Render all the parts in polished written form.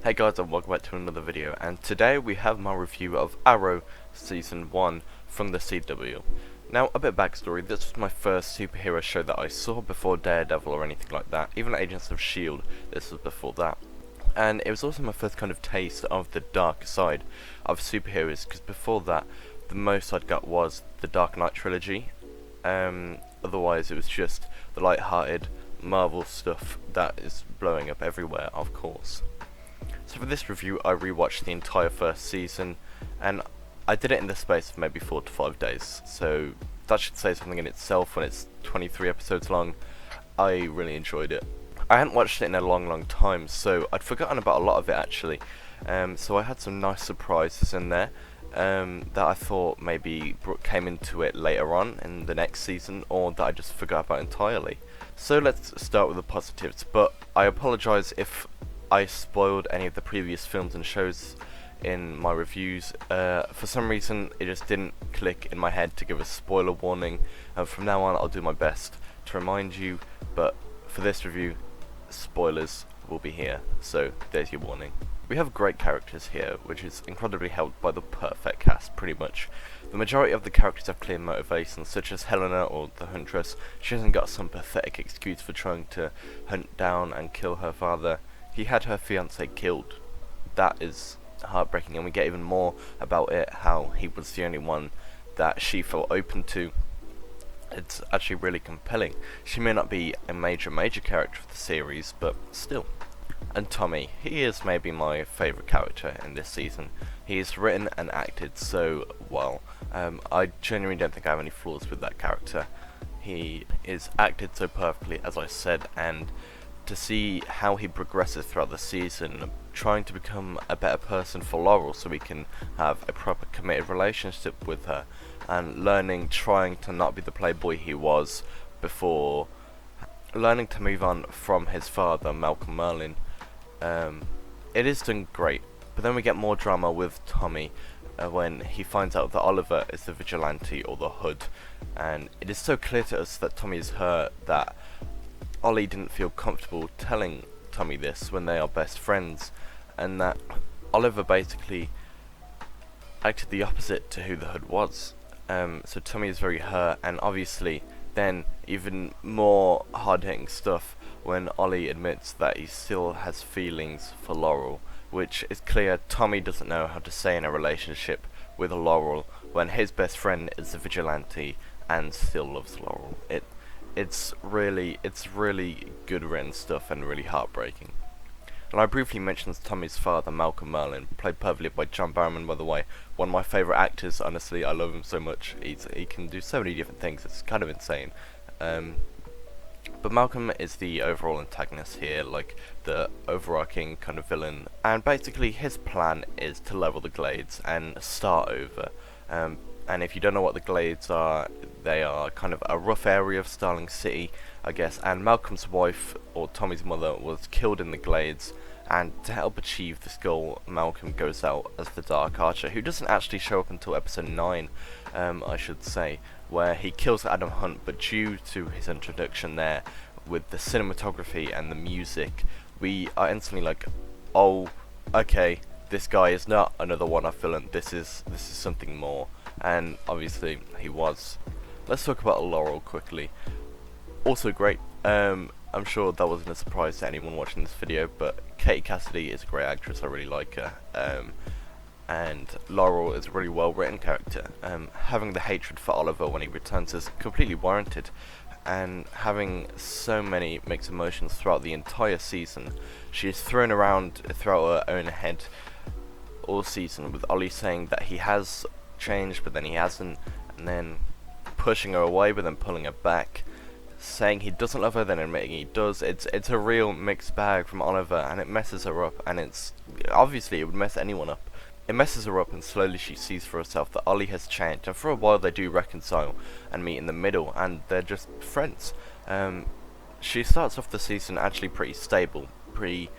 Hey guys, and welcome back to another video, and today we have my review of Arrow Season 1 from the CW. Now, a bit of backstory, this was my first superhero show that I saw before Daredevil or anything like that. Even Agents of S.H.I.E.L.D., this was before that. And it was also my first kind of taste of the dark side of superheroes, because before that, the most I'd got was the Dark Knight trilogy. Otherwise it was just the light-hearted Marvel stuff that is blowing up everywhere, of course. So for this review, I rewatched the entire first season, and I did it in the space of maybe 4 to 5 days, so that should say something in itself when it's 23 episodes long. I really enjoyed it. I hadn't watched it in a long time, so I'd forgotten about a lot of it actually, so I had some nice surprises in there that I thought maybe came into it later on in the next season, or that I just forgot about entirely. So let's start with the positives, but I apologise if I spoiled any of the previous films and shows in my reviews. For some reason it just didn't click in my head to give a spoiler warning, and from now on I'll do my best to remind you, but for this review, spoilers will be here, so there's your warning. We have great characters here, which is incredibly helped by the perfect cast, pretty much. The majority of the characters have clear motivations, such as Helena, or the Huntress. She hasn't got some pathetic excuse for trying to hunt down and kill her father. He had her fiancée killed. That is heartbreaking, and we get even more about it, how he was the only one that she felt open to. It's actually really compelling. She may not be a major character of the series, but still. And Tommy, he is maybe my favourite character in this season. He is written and acted so well. I genuinely don't think I have any flaws with that character. He is acted so perfectly, as I said, and to see how he progresses throughout the season, trying to become a better person for Laurel so we can have a proper committed relationship with her, and trying to not be the playboy he was before, learning to move on from his father, Malcolm Merlyn. It is done great, but then we get more drama with Tommy when he finds out that Oliver is the vigilante, or the Hood, and it is so clear to us that Tommy is hurt that Ollie didn't feel comfortable telling Tommy this when they are best friends, and that Oliver basically acted the opposite to who the Hood was. So Tommy is very hurt, and obviously then even more hard-hitting stuff when Ollie admits that he still has feelings for Laurel, which is clear Tommy doesn't know how to say in a relationship with Laurel when his best friend is a vigilante and still loves Laurel. It's really good written stuff and really heartbreaking. And I briefly mentioned Tommy's father, Malcolm Merlyn, played perfectly by John Barrowman, by the way. One of my favourite actors, honestly. I love him so much. He can do so many different things, it's kind of insane. But Malcolm is the overall antagonist here, like the overarching kind of villain. And basically his plan is to level the Glades and start over. And if you don't know what the Glades are, they are kind of a rough area of Starling City, I guess, and Malcolm's wife, or Tommy's mother, was killed in the Glades, and to help achieve this goal, Malcolm goes out as the Dark Archer, who doesn't actually show up until episode 9, I should say, where he kills Adam Hunt, but due to his introduction there, with the cinematography and the music, we are instantly like, oh, okay, this guy is not another one-off villain, this is something more. And obviously he was. Let's talk about Laurel quickly. Also great. I'm sure that wasn't a surprise to anyone watching this video, but Katie Cassidy is a great actress. I really like her. And Laurel is a really well written character. Having the hatred for Oliver when he returns is completely warranted, and having so many mixed emotions throughout the entire season. She is thrown around throughout her own head all season, with Ollie saying that he has changed but then he hasn't, and then pushing her away but then pulling her back, saying he doesn't love her then admitting he does. It's a real mixed bag from Oliver, and it messes her up, and it's obviously it would mess anyone up. It messes her up, and slowly she sees for herself that Ollie has changed, and for a while they do reconcile and meet in the middle, and they're just friends. She starts off the season actually pretty stable, she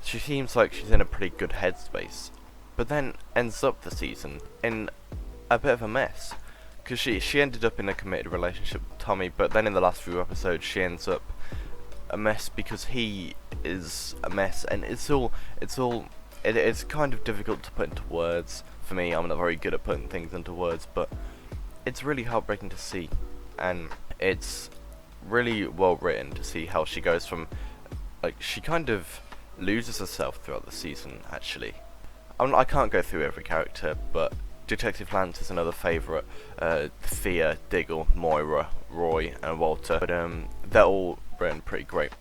seems like she's in a pretty good headspace, but then ends up the season in a bit of a mess, because she ended up in a committed relationship with Tommy, but then in the last few episodes she ends up a mess because he is a mess, and it's kind of difficult to put into words for me. I'm not very good at putting things into words, but it's really heartbreaking to see, and it's really well written to see how she goes from, like, she kind of loses herself throughout the season, actually. I can't go through every character, but Detective Lance is another favourite. Thea, Diggle, Moira, Roy, and Walter. But they're all written pretty great.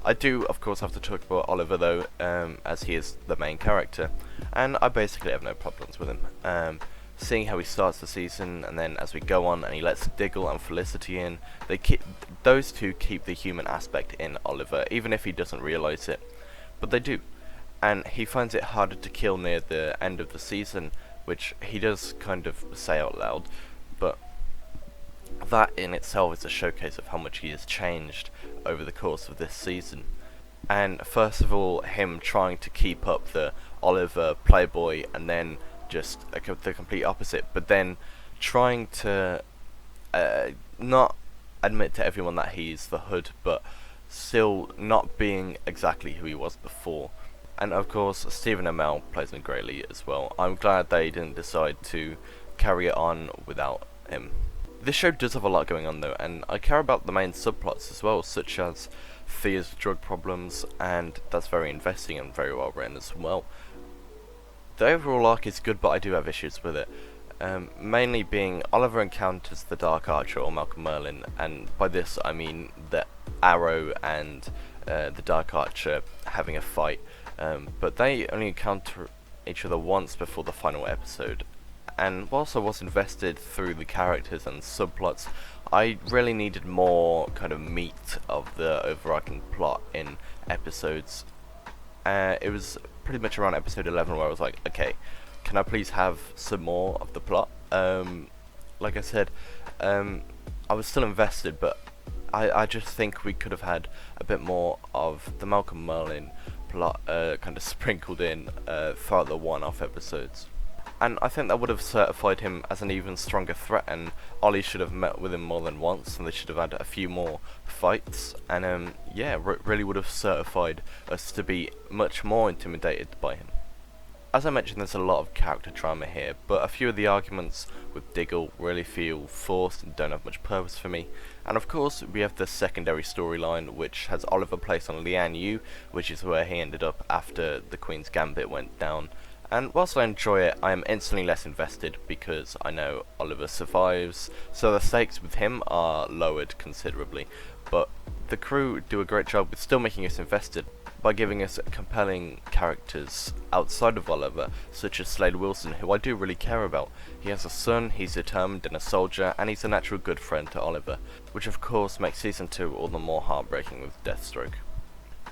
I do, of course, have to talk about Oliver, though, as he is the main character, and I basically have no problems with him. Seeing how he starts the season, and then as we go on, and he lets Diggle and Felicity in, those two keep the human aspect in Oliver, even if he doesn't realise it. But they do. And he finds it harder to kill near the end of the season, which he does kind of say out loud, but that in itself is a showcase of how much he has changed over the course of this season. And first of all, him trying to keep up the Oliver playboy, and then just the complete opposite, but then trying to not admit to everyone that he's the Hood, but still not being exactly who he was before. And of course, Stephen Amell plays him greatly as well. I'm glad they didn't decide to carry it on without him. This show does have a lot going on though, and I care about the main subplots as well, such as Thea's drug problems, and that's very investing and very well written as well. The overall arc is good, but I do have issues with it. Mainly being Oliver encounters the Dark Archer, or Malcolm Merlyn, and by this I mean that Arrow and the Dark Archer having a fight. But they only encounter each other once before the final episode, and whilst I was invested through the characters and subplots, I really needed more kind of meat of the overarching plot in episodes. It was pretty much around episode 11 where I was like, okay, can I please have some more of the plot? Like I said, I was still invested, but I just think we could have had a bit more of the Malcolm Merlyn plot kind of sprinkled in throughout the one-off episodes. And I think that would have certified him as an even stronger threat, and Ollie should have met with him more than once, and they should have had a few more fights, and yeah, really would have certified us to be much more intimidated by him. As I mentioned, there's a lot of character drama here, but a few of the arguments with Diggle really feel forced and don't have much purpose for me. And of course, we have the secondary storyline, which has Oliver placed on Lian Yu, which is where he ended up after the Queen's Gambit went down. And whilst I enjoy it, I am instantly less invested because I know Oliver survives, so the stakes with him are lowered considerably. But the crew do a great job with still making us invested by giving us compelling characters outside of Oliver, such as Slade Wilson, who I do really care about. He has a son, he's determined and a soldier, and he's a natural good friend to Oliver, which of course makes Season 2 all the more heartbreaking with Deathstroke.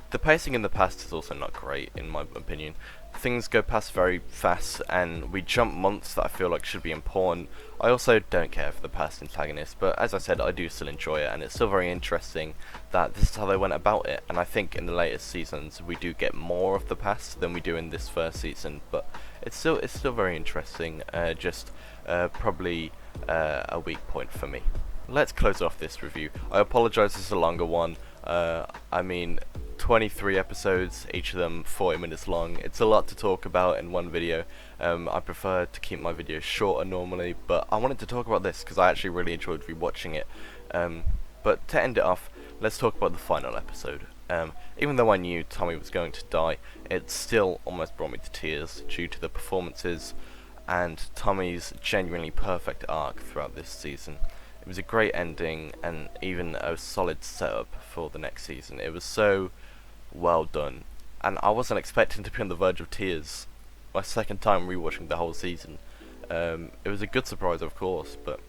The pacing in the past is also not great, in my opinion. Things go past very fast, and we jump months that I feel like should be important. I also don't care for the past antagonist, but as I said, I do still enjoy it, and it's still very interesting that this is how they went about it. And I think in the latest seasons we do get more of the past than we do in this first season, but it's still very interesting. Probably a weak point for me. Let's close off this review. I apologise, this is a longer one. 23 episodes, each of them 40 minutes long. It's a lot to talk about in one video. I prefer to keep my videos shorter normally, but I wanted to talk about this because I actually really enjoyed rewatching it. But to end it off, let's talk about the final episode. Even though I knew Tommy was going to die, it still almost brought me to tears due to the performances and Tommy's genuinely perfect arc throughout this season. It was a great ending and even a solid setup for the next season. It was so well done, and I wasn't expecting to be on the verge of tears. My second time rewatching the whole season. It was a good surprise, of course, but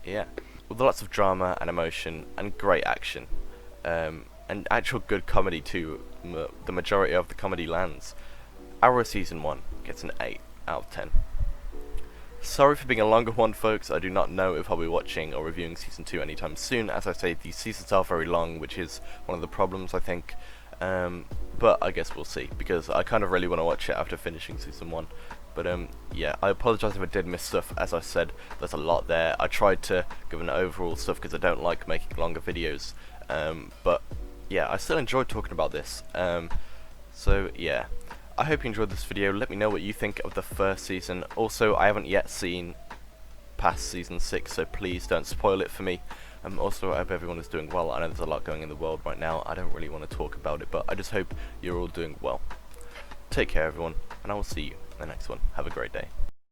yeah, with lots of drama and emotion and great action, and actual good comedy too. The majority of the comedy lands. Arrow Season 1 gets an 8 out of 10. Sorry for being a longer one, folks. I do not know if I'll be watching or reviewing Season 2 anytime soon. As I say, these seasons are very long, which is one of the problems, I think. But I guess we'll see, because I kind of really want to watch it after finishing Season 1. But yeah, I apologise if I did miss stuff. As I said, there's a lot there. I tried to give an overall stuff because I don't like making longer videos. But yeah, I still enjoy talking about this. So yeah, I hope you enjoyed this video. Let me know what you think of the first season. Also, I haven't yet seen past season 6, so please don't spoil it for me. Also, I hope everyone is doing well. I know there's a lot going in the world right now. I don't really want to talk about it, but I just hope you're all doing well. Take care, everyone, and I will see you in the next one. Have a great day.